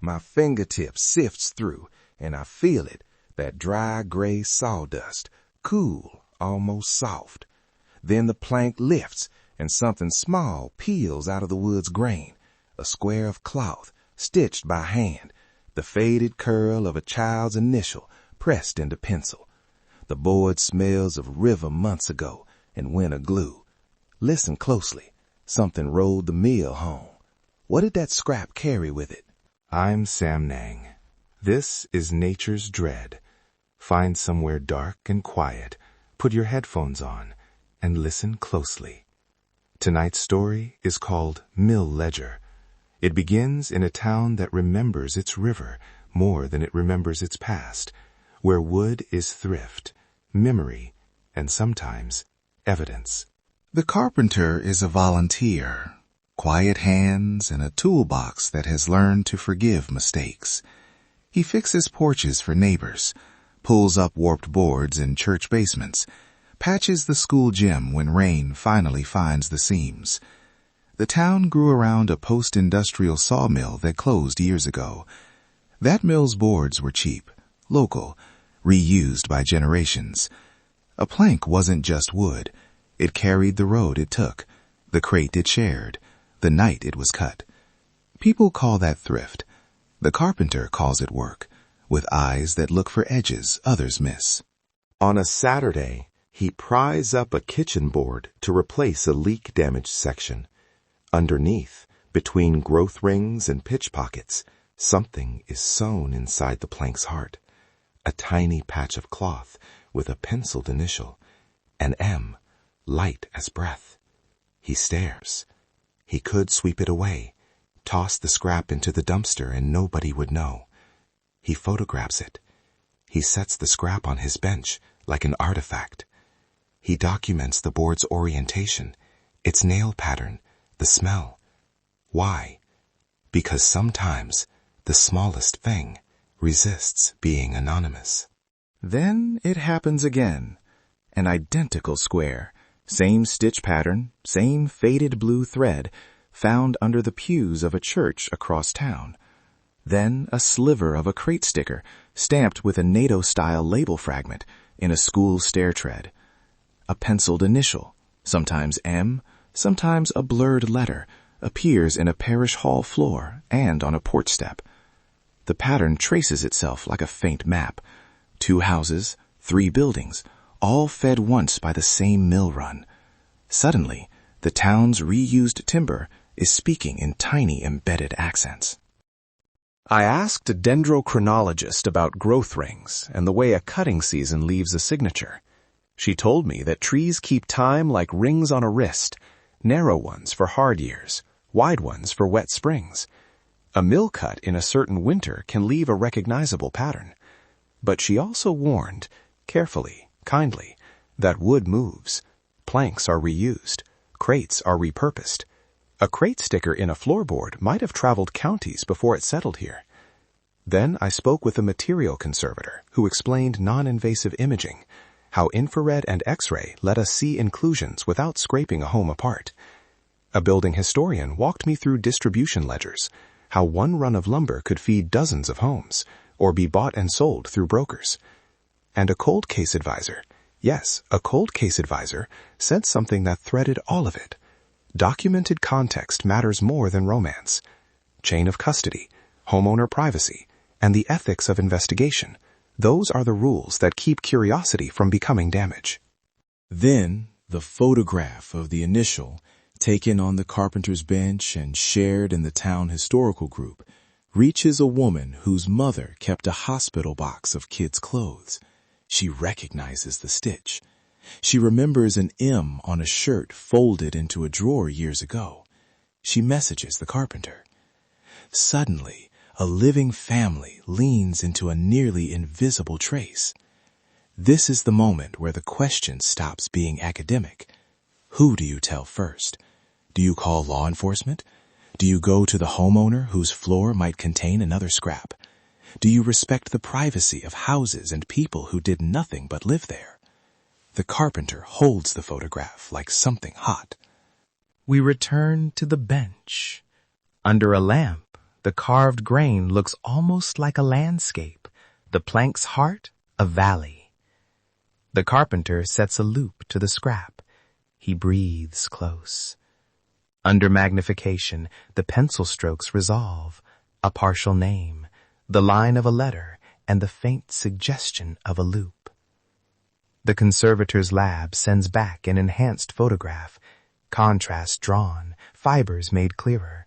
My fingertip sifts through, and I feel it, that dry gray sawdust, cool, almost soft. Then the plank lifts, and something small peels out of the wood's grain, a square of cloth, stitched by hand, the faded curl of a child's initial pressed into pencil. The board smells of river months ago and winter glue. Listen closely. Something rolled the meal home. What did that scrap carry with it? I'm Sam Nang. This is Nature's Dread. Find somewhere dark and quiet, put your headphones on, and listen closely. Tonight's story is called Mill Ledger. It begins in a town that remembers its river more than it remembers its past, where wood is thrift, memory, and sometimes evidence. The carpenter is a volunteer, quiet hands and a toolbox that has learned to forgive mistakes. He fixes porches for neighbors, pulls up warped boards in church basements, patches the school gym when rain finally finds the seams. The town grew around a post-industrial sawmill that closed years ago. That mill's boards were cheap, local, reused by generations. A plank wasn't just wood. It carried the road it took, the crate it shared, the night it was cut. People call that thrift. The carpenter calls it work, with eyes that look for edges others miss. On a Saturday, he pries up a kitchen board to replace a leak-damaged section. Underneath, between growth rings and pitch pockets, something is sewn inside the plank's heart. A tiny patch of cloth with a penciled initial, an M, light as breath. He stares. He could sweep it away, toss the scrap into the dumpster, and nobody would know. He photographs it. He sets the scrap on his bench like an artifact. He documents the board's orientation, its nail pattern, the smell. Why? Because sometimes the smallest thing resists being anonymous. Then it happens again. An identical square, same stitch pattern, same faded blue thread, found under the pews of a church across town. Then a sliver of a crate sticker, stamped with a NATO-style label fragment, in a school stair tread. A penciled initial, sometimes M, sometimes a blurred letter, appears in a parish hall floor and on a porch step. The pattern traces itself like a faint map. 2 houses, 3 buildings, all fed once by the same mill run. Suddenly, the town's reused timber is speaking in tiny embedded accents. I asked a dendrochronologist about growth rings and the way a cutting season leaves a signature. She told me that trees keep time like rings on a wrist, narrow ones for hard years, wide ones for wet springs. A mill cut in a certain winter can leave a recognizable pattern. But she also warned, carefully, kindly, that wood moves. Planks are reused. Crates are repurposed. A crate sticker in a floorboard might have traveled counties before it settled here. Then I spoke with a material conservator who explained noninvasive imaging, how infrared and X-ray let us see inclusions without scraping a home apart. A building historian walked me through distribution ledgers, how one run of lumber could feed dozens of homes, or be bought and sold through brokers. And a cold case advisor, yes, a cold case advisor, said something that threaded all of it. Documented context matters more than romance. Chain of custody, homeowner privacy, and the ethics of investigation, those are the rules that keep curiosity from becoming damage. Then, the photograph of the initial, taken on the carpenter's bench and shared in the town historical group, reaches a woman whose mother kept a hospital box of kids' clothes. She recognizes the stitch. She remembers an M on a shirt folded into a drawer years ago. She messages the carpenter. Suddenly, a living family leans into a nearly invisible trace. This is the moment where the question stops being academic. Who do you tell first? Do you call law enforcement? Do you go to the homeowner whose floor might contain another scrap? Do you respect the privacy of houses and people who did nothing but live there? The carpenter holds the photograph like something hot. We return to the bench. Under a lamp, The carved grain looks almost like a landscape, the plank's heart a valley. The carpenter sets a loop to the scrap. He breathes close. Under magnification, the pencil strokes resolve, a partial name, the line of a letter, and the faint suggestion of a loop. The conservator's lab sends back an enhanced photograph, contrast drawn, fibers made clearer,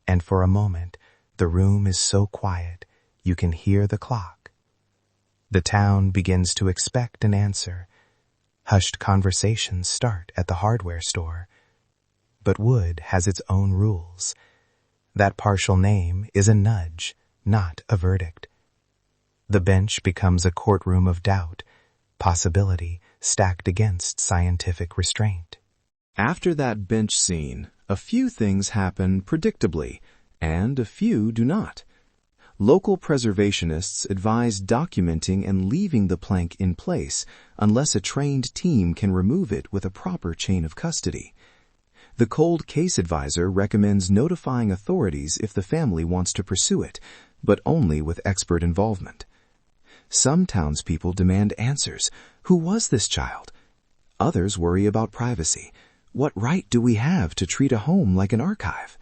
and for a moment, the room is so quiet you can hear the clock. The town begins to expect an answer. Hushed conversations start at the hardware store. But wood has its own rules. That partial name is a nudge, not a verdict. The bench becomes a courtroom of doubt, possibility stacked against scientific restraint. After that bench scene, a few things happen predictably, and a few do not. Local preservationists advise documenting and leaving the plank in place unless a trained team can remove it with a proper chain of custody. The cold case advisor recommends notifying authorities if the family wants to pursue it, but only with expert involvement. Some townspeople demand answers. Who was this child? Others worry about privacy. What right do we have to treat a home like an archive?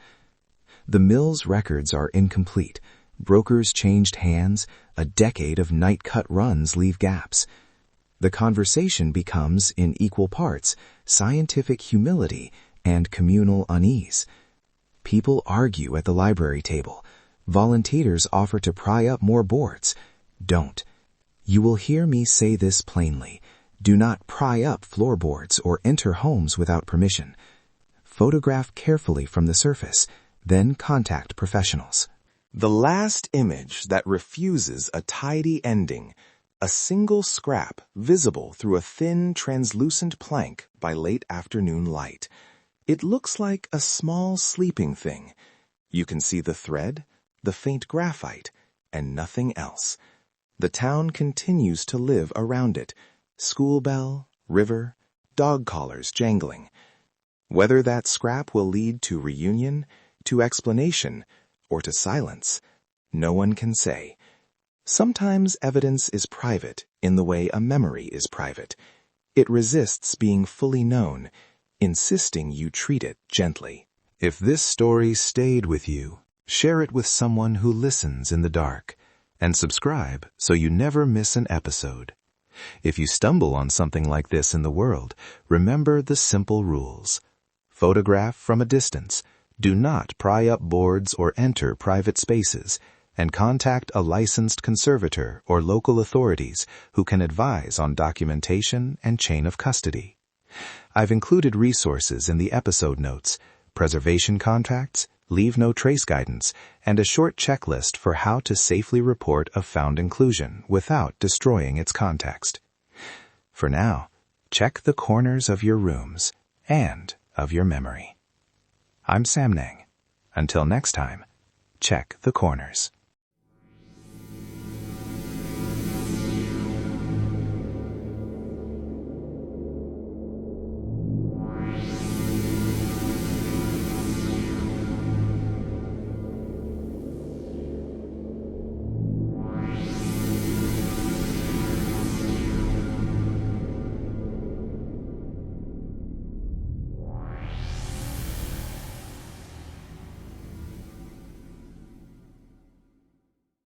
The mill's records are incomplete. Brokers changed hands. A decade of night-cut runs leave gaps. The conversation becomes, in equal parts, scientific humility and communal unease. People argue at the library table. Volunteers offer to pry up more boards. Don't. You will hear me say this plainly. Do not pry up floorboards or enter homes without permission. Photograph carefully from the surface, then contact professionals. The last image that refuses a tidy ending, a single scrap visible through a thin, translucent plank by late afternoon light. It looks like a small sleeping thing. You can see the thread, the faint graphite, and nothing else. The town continues to live around it. School bell, river, dog collars jangling. Whether that scrap will lead to reunion, to explanation, or to silence, no one can say. Sometimes evidence is private in the way a memory is private. It resists being fully known, insisting you treat it gently. If this story stayed with you, share it with someone who listens in the dark, and subscribe so you never miss an episode. If you stumble on something like this in the world, remember the simple rules. Photograph from a distance. Do not pry up boards or enter private spaces, and contact a licensed conservator or local authorities who can advise on documentation and chain of custody. I've included resources in the episode notes, preservation contracts, leave no trace guidance, and a short checklist for how to safely report a found inclusion without destroying its context. For now, check the corners of your rooms and of your memory. I'm Sam Nang. Until next time, check the corners.